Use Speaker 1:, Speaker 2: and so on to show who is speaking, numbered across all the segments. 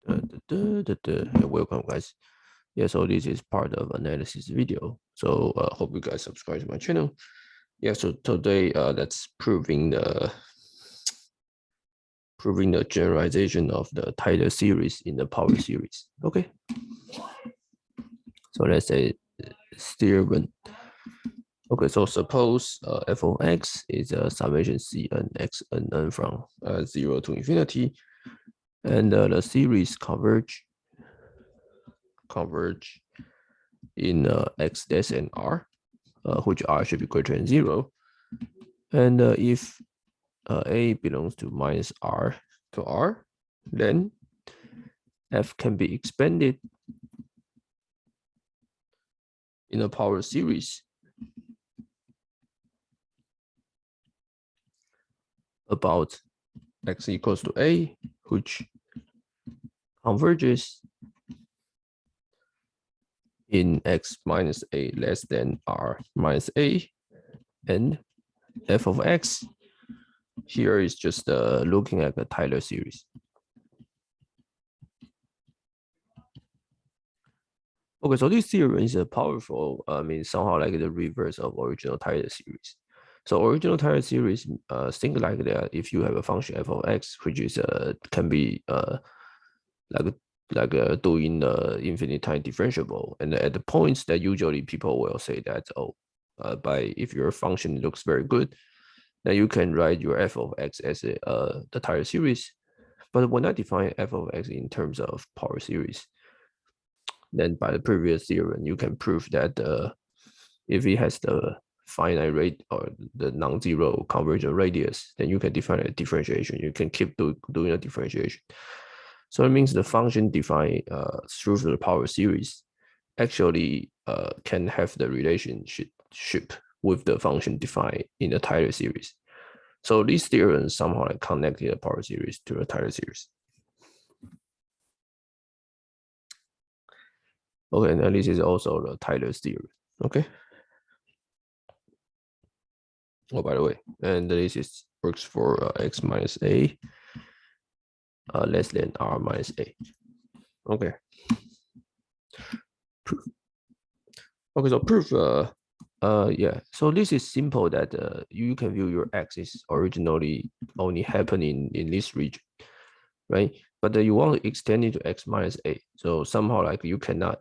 Speaker 1: Welcome, guys. Yeah, so this is part of analysis video. So hope you guys subscribe to my channel. Yeah, so today let's proving the generalization of the Taylor series in the power series. Okay. So let's say theorem. Okay, so suppose f of x is a summation cn x n from 0 to infinity, and the series converge in x less than r, which r should be greater than 0. And if a belongs to minus r to r, then f can be expanded in a power series about x equals to a, which converges in x minus a less than r minus a, and f of x here is just looking at the Taylor series. Okay, so this theorem is a powerful, somehow like the reverse of original Taylor series. So original Taylor series, think like that if you have a function f of x, which is can be doing the infinite time differentiable, and at the points that usually people will say that if your function looks very good, then you can write your f of x as the Taylor series. But when I define f of x in terms of power series, then by the previous theorem, you can prove that if it has the finite rate or the non-zero convergent radius, then you can define a differentiation. You can keep doing a differentiation. So it means the function defined through the power series actually can have the relationship with the function defined in the Taylor series. So this theorem somehow connected the power series to the Taylor series. Okay, and this is also the Taylor's theorem. Okay. Oh, by the way, and this is works for x minus a less than r minus a. Okay. Proof. Okay, so proof. Yeah. So this is simple that you can view your x is originally only happening in this region, right? But you want to extend it to x minus a. So somehow like you cannot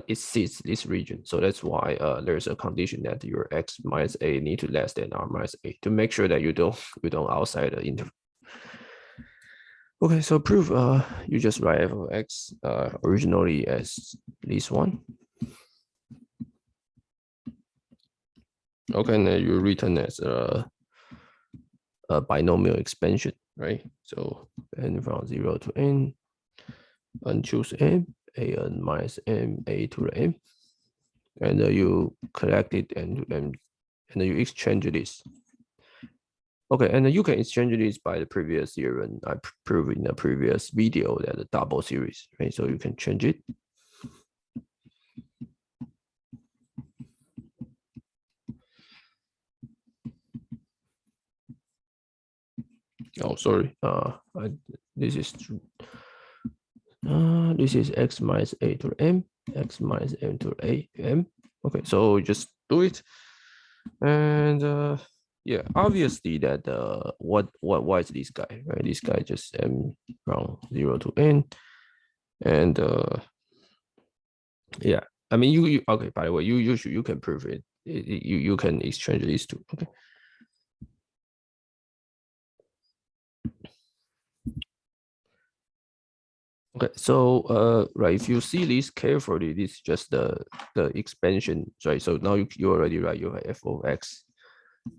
Speaker 1: exceed this region. So that's why there's a condition that your x minus a need to less than r minus a to make sure that you don't outside the interval. Okay, so proof you just write f of x originally as this one. Okay, and then you return as a binomial expansion, right? So n from 0 to n, and choose m, an minus m, a to the m, and you collect it and you exchange this. Okay, and you can exchange this by the previous theorem I proved in the previous video that the double series, right? So you can change it. Oh, sorry. This is x minus a to the m, x minus m to the a m. Okay, so just do it, and yeah, obviously that what is this guy, right? This guy just m from 0 to n, and yeah, I mean you okay. By the way, you can prove it. You can exchange these two. Okay. Okay, so right, if you see this carefully, this is just the expansion, right? So now you already write your f of x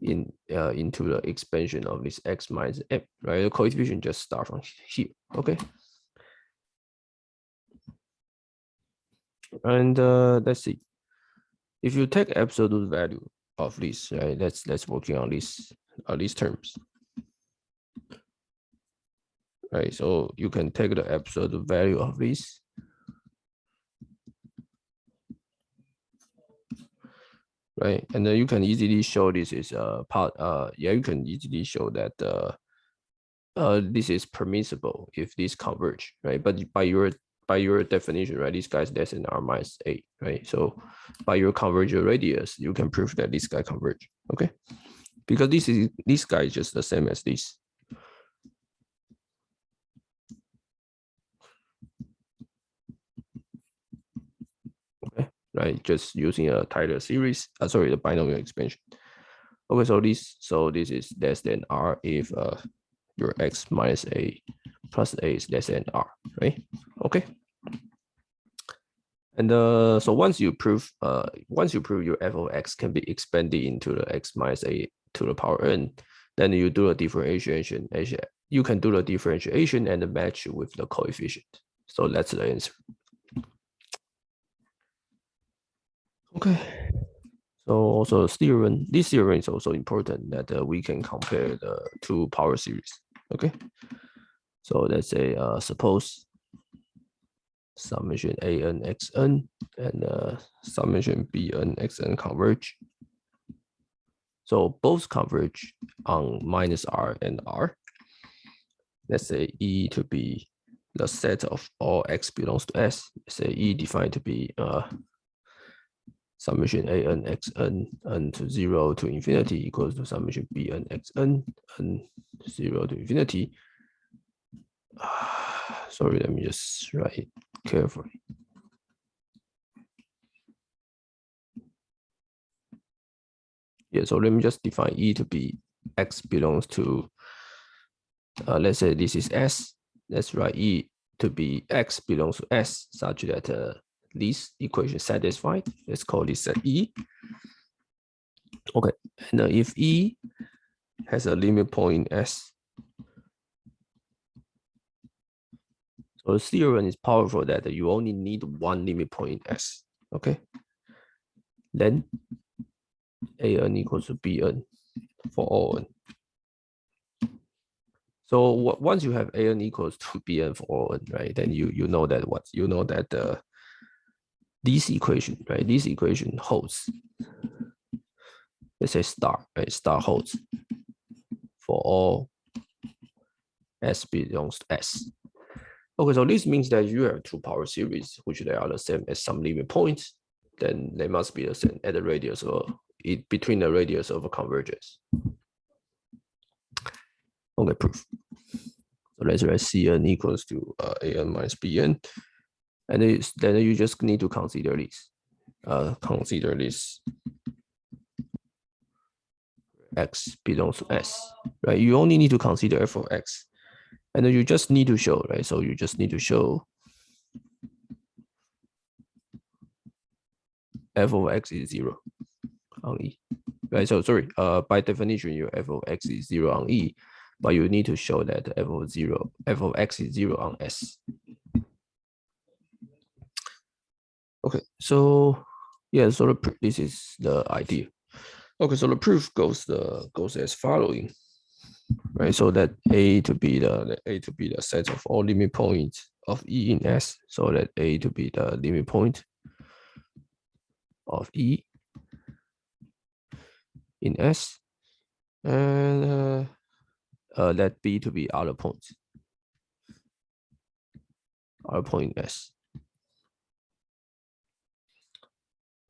Speaker 1: into the expansion of this x minus m, right? The coefficient just start from here. Okay. And let's see. If you take absolute value of this, right? Let's working on these terms. Right, so you can take the absolute value of this, right? And then you can easily show this is part. Yeah, you can easily show that this is permissible if these converge, right? But by your definition, right, this guy is less than r minus a, right? So by your convergent radius, you can prove that this guy converge, okay? Because this guy is just the same as this. Okay, right? Just using a Taylor series. Sorry, the binomial expansion. Okay, so this is less than r if your x minus a plus a is less than r, right? Okay. And so once you prove your f of x can be expanded into the x minus a to the power n, then you do a differentiation. You can do the differentiation and match with the coefficient. So that's the answer. Okay. So also this theorem is also important that we can compare the two power series. Okay. So let's say suppose summation an xn and summation bn xn converge. So both converge on minus r and r. Let's say E to be the set of all x belongs to S. Let's say E defined to be summation an xn n to 0 to infinity equals to summation bn xn n 0 to infinity. Sorry, let me just write it carefully. Yeah, so let me just define E to be x belongs to, let's say this is S. Let's write E to be x belongs to S such that this equation satisfied. Let's call this E. Okay, and if E has a limit point in S, so the theorem is powerful that you only need one limit point in S. Okay, then an equals to bn for all n. So once you have an equals to bn for all n, right? Then you know that what you know that this equation, right? This equation holds. Let's say star, right? Star holds for all S belongs to S. Okay, so this means that you have two power series, which they are the same at some limit points. Then they must be the same at the radius or between the radius of a convergence. Okay, proof. So let's write Cn equals to an minus bn, and then you just need to consider this. Consider this x belongs to S, right? You only need to consider f of x, and then you just need to show, right? So you just need to show f of x is 0 on E, right? So sorry, by definition, your f of x is 0 on E, but you need to show that f of x is 0 on S. Okay, so yeah, so this is the idea. Okay, so the proof goes as following, right? So that A to be the set of all limit points of E in S, so that A to be the limit point of E in S, and let B to be other points, other point in S.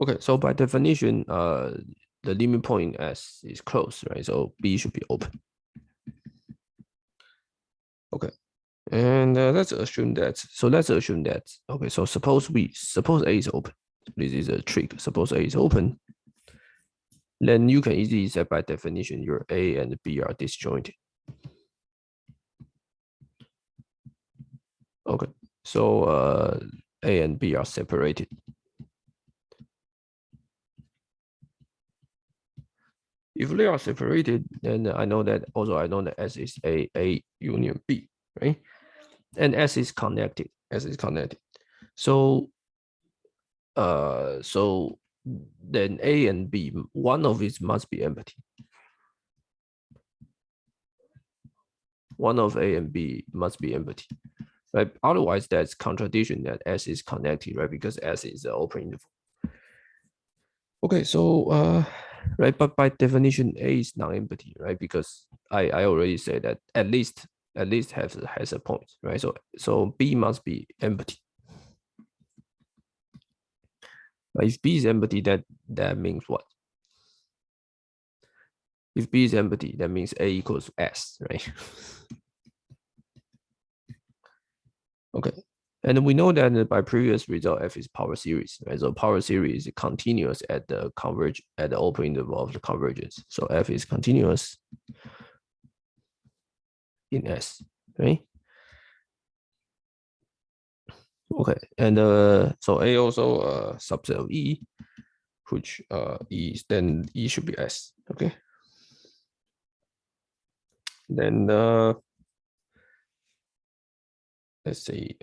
Speaker 1: Okay, so by definition, the limit point in S is closed, right? So B should be open. Okay, and let's assume that. Okay, so suppose A is open. This is a trick. Suppose A is open, then you can easily say by definition your A and B are disjointed. Okay, so A and B are separated. If they are separated, then I know that S is A union B, right? And S is connected. So so then A and B, one of it must be empty. One of A and B must be empty, right? Otherwise, that's contradiction that S is connected, right? Because S is the open interval. Okay, so right, but by definition, A is non-empty, right? Because I already said that at least at least has a point, right? So B must be empty. But if B is empty, that means what? If B is empty, that means A equals S, right? Okay. And we know that by previous result, F is power series, right? So power series is continuous at the open interval of the convergence. So F is continuous in S, right? Okay, and so A also subset of E, which then E should be S. Okay. Then let's say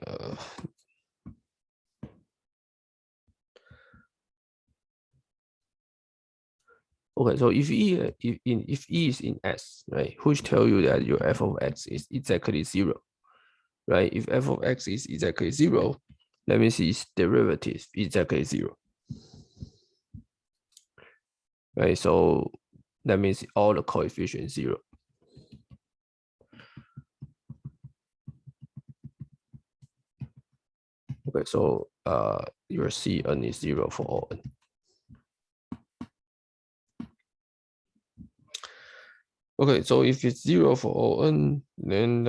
Speaker 1: okay, so if E is in S, right, which tell you that your f of x is exactly 0, right? If f of x is exactly 0, let me see its derivative exactly 0, right? So that means all the coefficients 0. Okay, so your Cn is 0 for all n. Okay, so if it's 0 for all n, then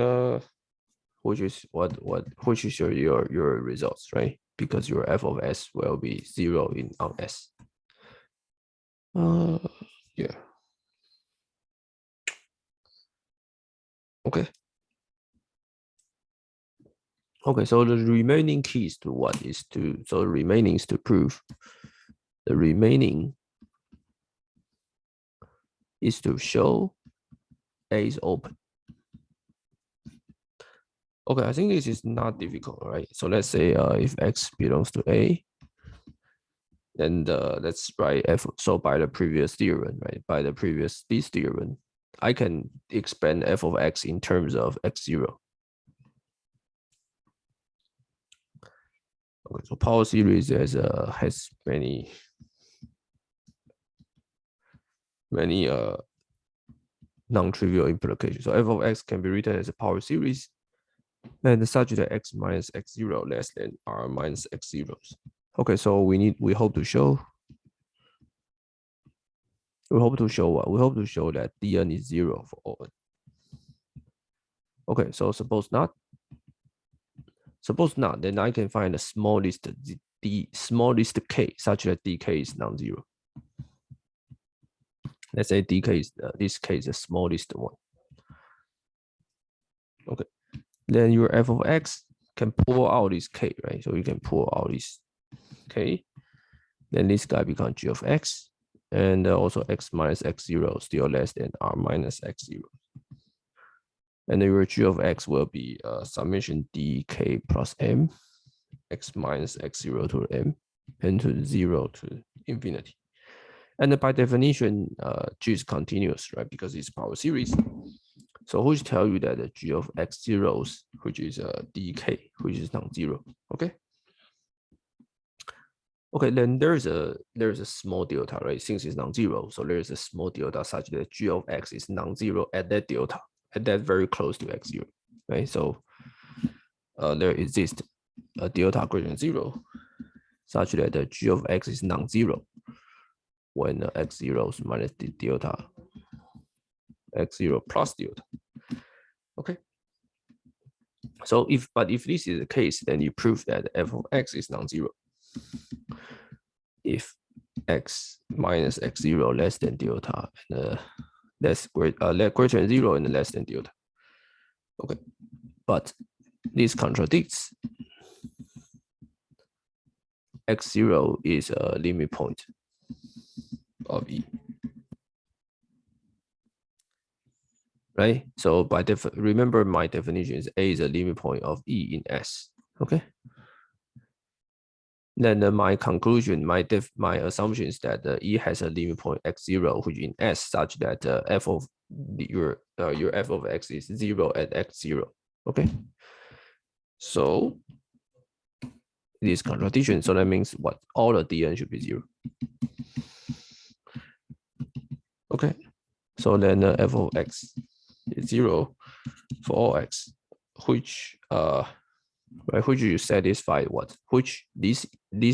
Speaker 1: which is your results, right? Because your f of s will be 0 on S. Yeah. Okay. Okay, so the remaining keys to what is to, so the remaining is to prove, the remaining is to show A is open. Okay, I think this is not difficult, right? So let's say if X belongs to A, then let's write F. So by the previous theorem, right? By the previous this theorem, I can expand F of X in terms of X0. Okay, so power series has many non-trivial implications. So f of x can be written as a power series, and such that x minus x0 less than r minus x0. Okay, so we hope to show what? We hope to show that Dn is 0 for all n. Okay, so suppose not, then I can find the smallest k such that dk is non-zero. Let's say dk is this k is the smallest one. Okay, then your f of x can pull out this k, right? So you can pull out this k. Then this guy becomes g of x, and also x minus x0 still less than r minus x0. And your g of x will be summation dk plus m, x minus x0 to m, and to 0 to infinity. And by definition, g is continuous, right? Because it's power series. So which tell you that the g of x0s, which is dk, which is non-zero. Okay. Okay, then there's a small delta, right? Since it's non-zero, so there's a small delta such that g of x is non-zero at that delta, at that very close to x0, right? So there exists a delta greater than 0, such that the g of x is non-zero when x0 is minus the delta x0 plus delta. Okay. So if this is the case, then you prove that f of x is non-zero if x minus x0 less than delta and greater than 0 and less than delta. Okay, but this contradicts x0 is a limit point of E. Right? So remember my definition is A is a limit point of E in S. Okay. Then my conclusion, my assumption is that E has a limit point x0, which in S such that f of your f of x is 0 at x0. Okay. So it is contradiction. So that means what? All the Dn should be 0. Okay. So then f of x is 0 for all x, which right, which you satisfy what? Which this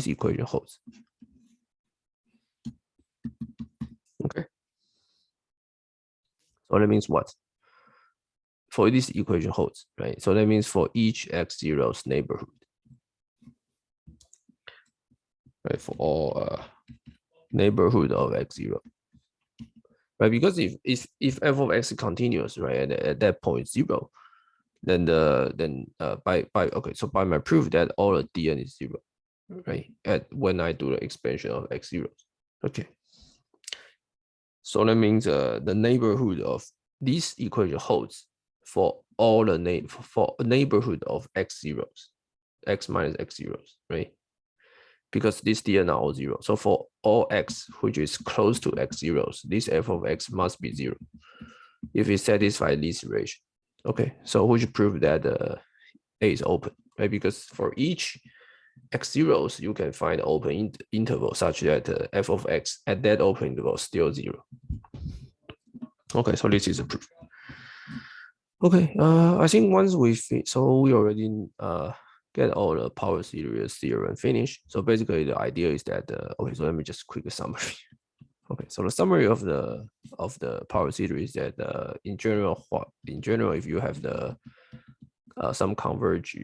Speaker 1: equation holds. Okay. So that means what? For this equation holds, right? So that means for each x0's neighborhood, right? For all neighborhood of x0, right? Because if f of x is continuous, right, at that point 0, then by my proof that all the dn is 0, right? When I do the expansion of x0, okay. So that means the neighborhood of this equation holds for all the neighborhood of x0's, x minus x0's, right? Because this dn are all 0. So for all x which is close to x0's, this f of x must be 0 if it satisfies this relation. Okay, so which prove that A is open, right? Because for each x0's, you can find open interval such that f of x at that open interval is still 0. Okay, so this is a proof. Okay, I think once we already get all the power series theorem finished. So basically, the idea is that okay. So let me just quick summary. Okay, so the summary of the power series is that in general, if you have the some converge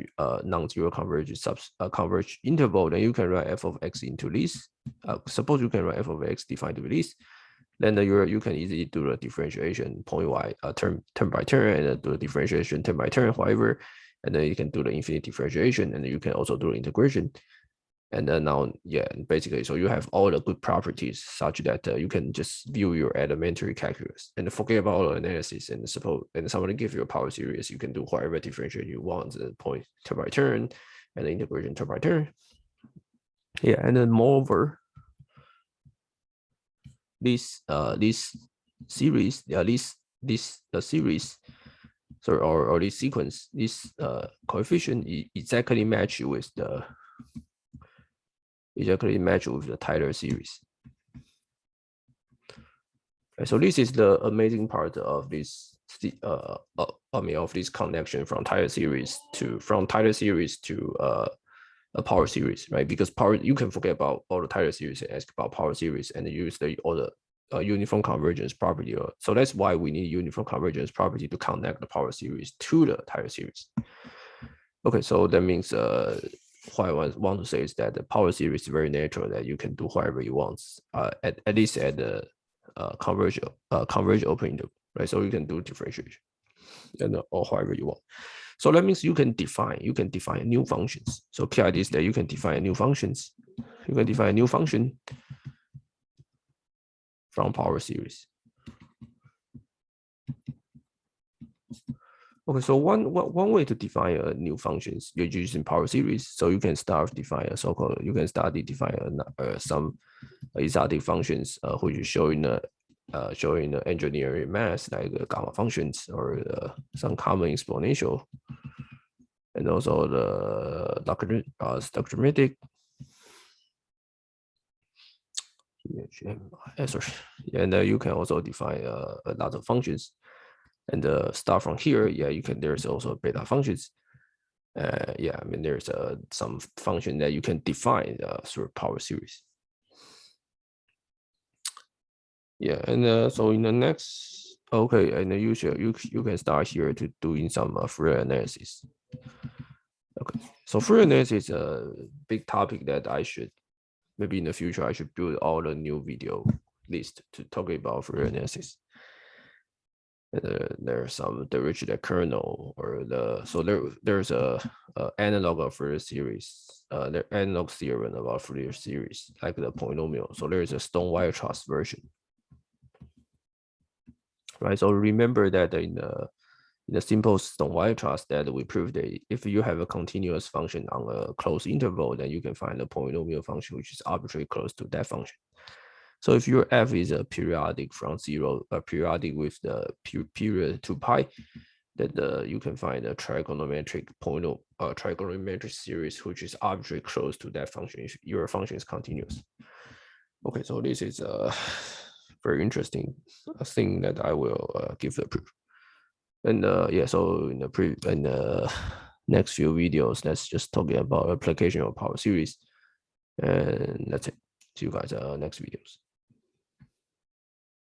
Speaker 1: non-zero converge interval, then you can write f of x into this. Suppose you can write f of x defined to this. Then you can easily do the differentiation point-wise, term by term, and do the differentiation term by term, however, and then you can do the infinite differentiation, and you can also do the integration. And then now, yeah, basically, so you have all the good properties such that you can just view your elementary calculus and forget about all the analysis. And suppose somebody give you a power series, you can do whatever differentiation you want, the point term by term, and the integration term by term. Yeah, and then moreover, this series, series, so or this sequence, this coefficient exactly match with the Tyler series. So this is the amazing part of this of this connection from Tyler series to a power series, right? Because power, you can forget about all the Tyler series and ask about power series and use all the uniform convergence property. So that's why we need uniform convergence property to connect the power series to the Tyler series. Okay, so that means what I want to say is that the power series is very natural, that you can do whatever you want, at least at the converge open interval, right? So you can do differentiation and or however you want. So that means you can define new functions. So PID is that you can define new functions. You can define a new function from power series. Okay, so one way to define a new functions you're using power series. So you can start define a so-called some exotic functions which is showing the engineering math like gamma functions or some common exponential, and also the stochastic. And you can also define a lot of functions, and start from here. Yeah, you can. There's also beta functions. Yeah, I mean there's some function that you can define through power series. Yeah, and so in the next, okay, and you can start here to doing some Fourier analysis. Okay, so Fourier analysis is a big topic that I should maybe in the future I should build all the new video list to talk about Fourier analysis. And there's some Dirichlet kernel or there's a analog of Fourier series, the analog theorem about Fourier series like the polynomial. So there is a Stone-Weierstrass version. Right, so remember that in the simple Stone-Weierstrass that we proved that if you have a continuous function on a closed interval, then you can find a polynomial function which is arbitrarily close to that function. So if your f is a periodic from 0, periodic with the period 2 pi, then you can find a trigonometric trigonometric series which is arbitrarily close to that function if your function is continuous. Okay, so this is a very interesting thing that I will give the proof. And yeah, so in the next few videos, let's just talking about application of power series, and that's it. See you guys next videos.